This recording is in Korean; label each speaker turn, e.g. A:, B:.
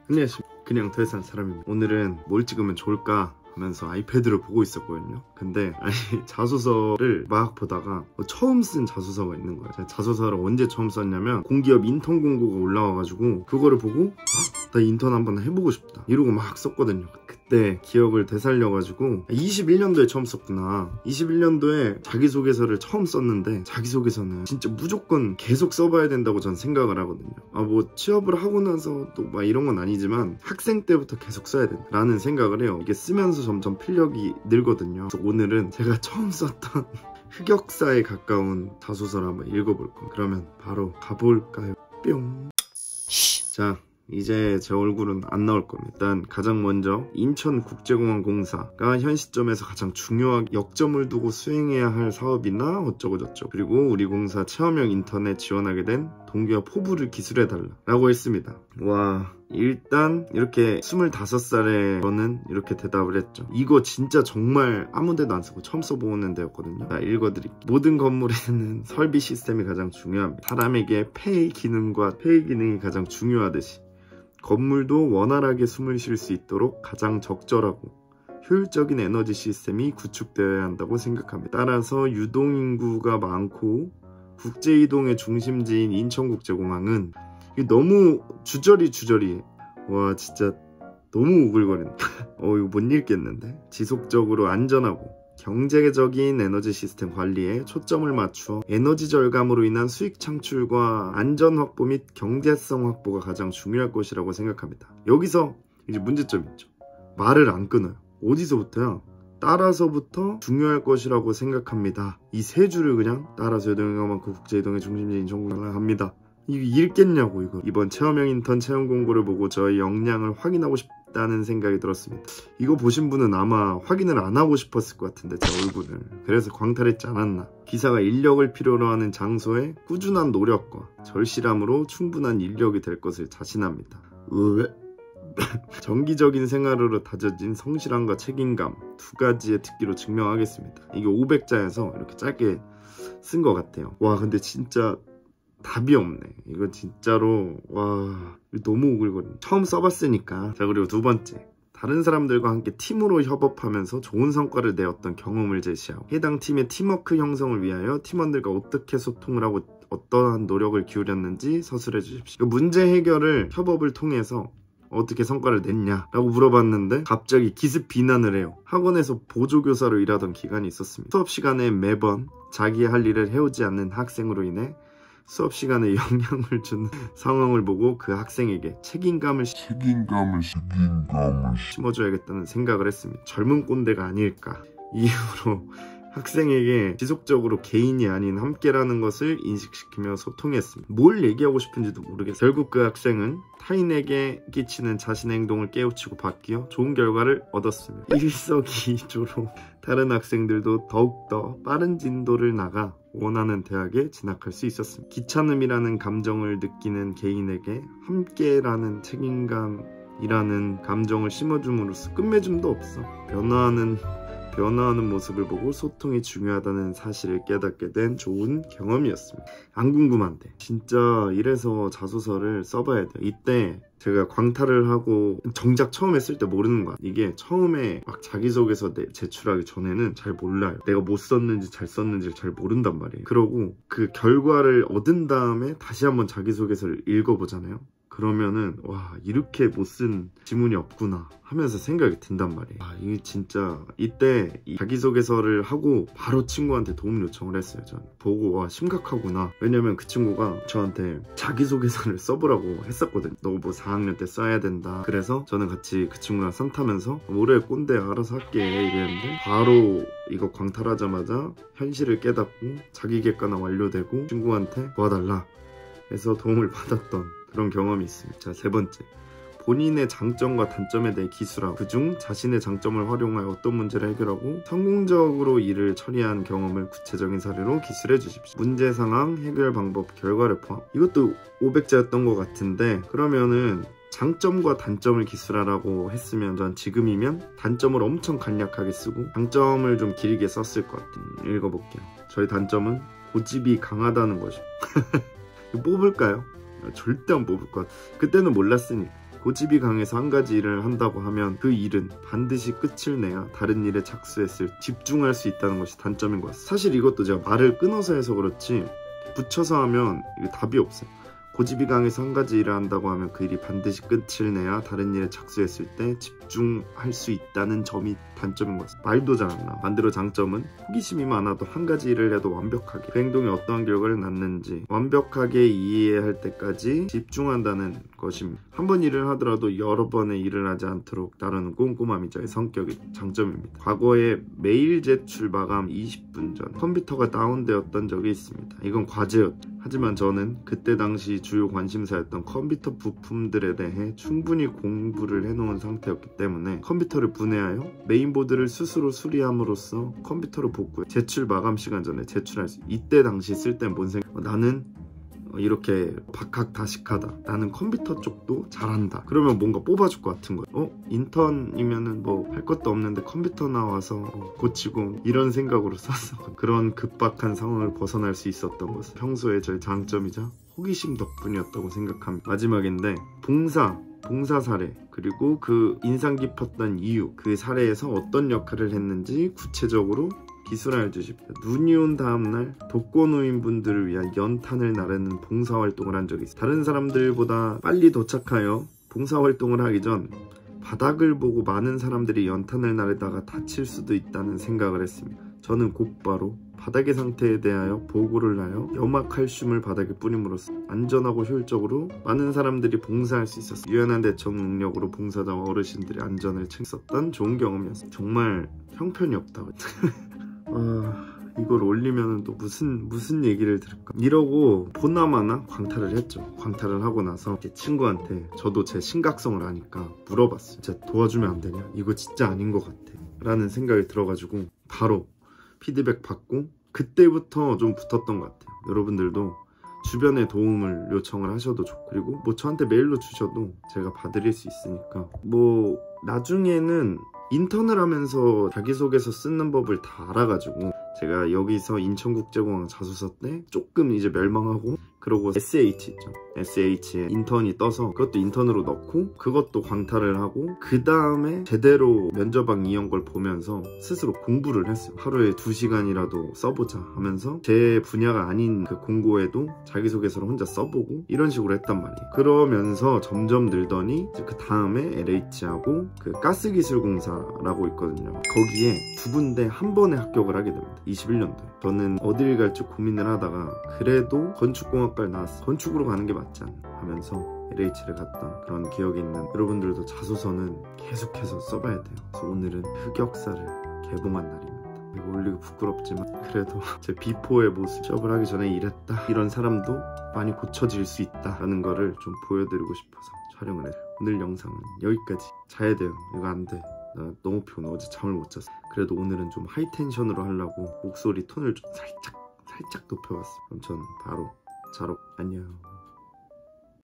A: 안녕하십니까. 그냥 더 이상 사람입니다. 오늘은 뭘 찍으면 좋을까 하면서 아이패드를 보고 있었거든요. 근데 자소서를 막 보다가 처음 쓴 자소서가 있는 거예요. 제가 자소서를 언제 처음 썼냐면 공기업 인턴 공고가 올라와가지고 그거를 보고 나 인턴 한번 해보고 싶다 이러고 막 썼거든요. 그때 기억을 되살려가지고 21년도에 처음 썼구나. 21년도에 자기소개서를 처음 썼는데 자기소개서는 진짜 무조건 계속 써봐야 된다고 전 생각을 하거든요. 뭐 취업을 하고 나서 또 막 이런 건 아니지만 학생 때부터 계속 써야 된다 라는 생각을 해요. 이게 쓰면서 점점 필력이 늘거든요. 그래서 오늘은 제가 처음 썼던 흑역사에 가까운 자소서를 한번 읽어볼 거예요. 그러면 바로 가볼까요? 뿅. 자, 이제 제 얼굴은 안 나올 겁니다. 일단 가장 먼저 인천국제공항 공사가 현 시점에서 가장 중요하게 역점을 두고 수행해야 할 사업이나 어쩌고저쩌고, 그리고 우리 공사 체험형 인턴에 지원하게 된 동기와 포부를 기술해달라 라고 했습니다. 와, 일단 이렇게 25살에 저는 이렇게 대답을 했죠. 이거 진짜 정말 아무 데도 안 쓰고 처음 써보는 데였거든요. 자, 읽어드릴게요. 모든 건물에는 설비 시스템이 가장 중요합니다. 사람에게 폐의 기능이 가장 중요하듯이 건물도 원활하게 숨을 쉴 수 있도록 가장 적절하고 효율적인 에너지 시스템이 구축되어야 한다고 생각합니다. 따라서 유동인구가 많고 국제이동의 중심지인 인천국제공항은 너무 주저리 와 진짜 너무 오글거린다. 이거 못 읽겠는데. 지속적으로 안전하고 경제적인 에너지 시스템 관리에 초점을 맞추어 에너지 절감으로 인한 수익 창출과 안전 확보 및 경제성 확보가 가장 중요할 것이라고 생각합니다. 여기서 이제 문제점이 있죠. 말을 안 끊어요. 어디서부터요? 따라서부터 중요할 것이라고 생각합니다. 이 세 줄을 그냥 따라서 유동인구가 많고 국제이동의 중심지인 인천공항을 합니다. 이거 읽겠냐고. 이거 이번 체험형 인턴 채용 공고를 보고 저의 역량을 확인하고 싶다는 생각이 들었습니다. 이거 보신 분은 아마 확인을 안 하고 싶었을 것 같은데 제 얼굴을. 그래서 광탈했지 않았나. 기사가 인력을 필요로 하는 장소에 꾸준한 노력과 절실함으로 충분한 인력이 될 것을 자신합니다. 정기적인 생활으로 다져진 성실함과 책임감, 두 가지의 특기로 증명하겠습니다. 이게 500자에서 이렇게 짧게 쓴 것 같아요. 와, 근데 진짜 답이 없네. 이거 진짜로 와, 너무 오글거린다. 처음 써봤으니까. 자, 그리고 두 번째, 다른 사람들과 함께 팀으로 협업하면서 좋은 성과를 내었던 경험을 제시하고 해당 팀의 팀워크 형성을 위하여 팀원들과 어떻게 소통을 하고 어떠한 노력을 기울였는지 서술해 주십시오. 문제 해결을 협업을 통해서 어떻게 성과를 냈냐라고 물어봤는데 갑자기 기습 비난을 해요. 학원에서 보조교사로 일하던 기간이 있었습니다. 수업 시간에 매번 자기 할 일을 해오지 않는 학생으로 인해 수업 시간에 영향을 주는 상황을 보고 그 학생에게 책임감을 심어줘야겠다는 생각을 했습니다. 젊은 꼰대가 아닐까. 이후로 학생에게 지속적으로 개인이 아닌 함께라는 것을 인식시키며 소통했습니다. 뭘 얘기하고 싶은지도 모르겠어요. 결국 그 학생은 타인에게 끼치는 자신의 행동을 깨우치고 바뀌어 좋은 결과를 얻었습니다. 일석이조로 다른 학생들도 더욱더 빠른 진도를 나가 원하는 대학에 진학할 수 있었습니다. 귀찮음이라는 감정을 느끼는 개인에게 함께라는 책임감이라는 감정을 심어줌으로써 끝맺음도 없어. 변화하는 모습을 보고 소통이 중요하다는 사실을 깨닫게 된 좋은 경험이었습니다. 안 궁금한데 진짜 이래서 자소서를 써봐야 돼요. 이때 제가 광탈을 하고 정작 처음에 쓸 때 모르는 거야. 이게 처음에 막 자기소개서 제출하기 전에는 잘 몰라요. 내가 못 썼는지 잘 썼는지 잘 모른단 말이에요. 그러고 그 결과를 얻은 다음에 다시 한번 자기소개서를 읽어보잖아요. 그러면은 와, 이렇게 못 쓴 지문이 없구나 하면서 생각이 든단 말이에요. 이게 진짜 이때 이 자기소개서를 하고 바로 친구한테 도움 요청을 했어요. 저는 보고 와, 심각하구나. 왜냐면 그 친구가 저한테 자기소개서를 써보라고 했었거든요. 너 뭐 4학년 때 써야 된다. 그래서 저는 같이 그 친구랑 썸 타면서 뭐래 꼰대 알아서 할게 이랬는데 바로 이거 광탈하자마자 현실을 깨닫고 자기 객관화 완료되고 친구한테 도와달라 해서 도움을 받았던 그런 경험이 있습니다. 자, 세 번째, 본인의 장점과 단점에 대해 기술하고 그중 자신의 장점을 활용하여 어떤 문제를 해결하고 성공적으로 일을 처리한 경험을 구체적인 사례로 기술해 주십시오. 문제 상황, 해결 방법, 결과를 포함. 이것도 500자였던 것 같은데 그러면은 장점과 단점을 기술하라고 했으면 전 지금이면 단점을 엄청 간략하게 쓰고 장점을 좀 길게 썼을 것 같아요. 읽어볼게요. 저희 단점은 고집이 강하다는 것이죠. 뽑을까요? 절대 안 뽑을 것 같아. 그때는 몰랐으니. 고집이 강해서 한 가지 일을 한다고 하면 그 일은 반드시 끝을 내야 다른 일에 착수했을 집중할 수 있다는 것이 단점인 것 같습니다. 사실 이것도 제가 말을 끊어서 해서 그렇지 붙여서 하면 이게 답이 없어요. 고집이 강해서 한 가지 일을 한다고 하면 그 일이 반드시 끝을 내야 다른 일에 착수했을 때 집중할 수 있다는 점이 단점인 것 같습니다. 말도 잘 안 나와. 반대로 장점은 호기심이 많아도 한 가지 일을 해도 완벽하게 그 행동이 어떠한 결과를 낳는지 완벽하게 이해할 때까지 집중한다는 것입니다. 한 번 일을 하더라도 여러 번의 일을 하지 않도록 따르는 꼼꼼함이 저의 성격의 장점입니다. 과거에 메일 제출 마감 20분 전 컴퓨터가 다운되었던 적이 있습니다. 이건 과제였죠. 하지만 저는 그때 당시 주요 관심사였던 컴퓨터 부품들에 대해 충분히 공부를 해놓은 상태였기 때문에 컴퓨터를 분해하여 메인보드를 스스로 수리함으로써 컴퓨터를 복구해 제출 마감 시간 전에 제출할 수 이때 당시 쓸 땐 뭔 생각 나는 이렇게 박학다식하다. 나는 컴퓨터 쪽도 잘한다. 그러면 뭔가 뽑아줄 것 같은 거예요. 인턴이면은 뭐 할 것도 없는데 컴퓨터 나와서 고치고 이런 생각으로 썼어. 그런 급박한 상황을 벗어날 수 있었던 것은 평소에 저의 장점이자 호기심 덕분이었다고 생각합니다. 마지막인데 봉사 사례 그리고 그 인상 깊었던 이유 그 사례에서 어떤 역할을 했는지 구체적으로 기술하여 주십시오. 눈이 온 다음날 독거노인분들을 위한 연탄을 나르는 봉사활동을 한 적이 있어요. 다른 사람들보다 빨리 도착하여 봉사활동을 하기 전 바닥을 보고 많은 사람들이 연탄을 나르다가 다칠 수도 있다는 생각을 했습니다. 저는 곧바로 바닥의 상태에 대하여 보고를 하여 염화칼슘을 바닥에 뿌림으로써 안전하고 효율적으로 많은 사람들이 봉사할 수 있었어요. 유연한 대처 능력으로 봉사자와 어르신들의 안전을 챙겼던 좋은 경험이었어요. 정말 형편이 없다고 이걸 올리면 또 무슨 얘기를 들을까 이러고 보나마나 광탈을 했죠. 광탈을 하고 나서 제 친구한테 저도 제 심각성을 아니까 물어봤어요. 진짜 도와주면 안 되냐? 이거 진짜 아닌 것 같아 라는 생각이 들어가지고 바로 피드백 받고 그때부터 좀 붙었던 것 같아요. 여러분들도 주변에 도움을 요청을 하셔도 좋고 그리고 뭐 저한테 메일로 주셔도 제가 봐드릴 수 있으니까 뭐 나중에는 인턴을 하면서 자기소개서 쓰는 법을 다 알아가지고 제가 여기서 인천국제공항 자소서 때 조금 이제 멸망하고 그러고 SH 있죠. SH에 인턴이 떠서 그것도 인턴으로 넣고 그것도 광탈을 하고 그 다음에 제대로 면접왕 이런 걸 보면서 스스로 공부를 했어요. 하루에 2시간이라도 써보자 하면서 제 분야가 아닌 그 공고에도 자기소개서를 혼자 써보고 이런 식으로 했단 말이에요. 그러면서 점점 늘더니 그 다음에 LH하고 그 가스기술공사라고 있거든요. 거기에 2군데 한 번에 합격을 하게 됩니다. 21년도에. 저는 어딜 갈지 고민을 하다가 그래도 건축공학과를 나왔어. 건축으로 가는 게 맞지 않나 하면서 LH를 갔던 그런 기억이 있는 여러분들도 자소서는 계속해서 써봐야 돼요. 그래서 오늘은 흑역사를 개봉한 날입니다. 이거 올리기 부끄럽지만 그래도 제 비포의 모습 취업을 하기 전에 이랬다 이런 사람도 많이 고쳐질 수 있다 라는 거를 좀 보여드리고 싶어서 촬영을 했어요. 오늘 영상은 여기까지. 자야 돼요. 이거 안 돼. 나 너무 피곤해. 어제 잠을 못 잤어. 그래도 오늘은 좀 하이텐션으로 하려고 목소리 톤을 좀 살짝 높여봤어. 그럼 전 바로 자러 안녕.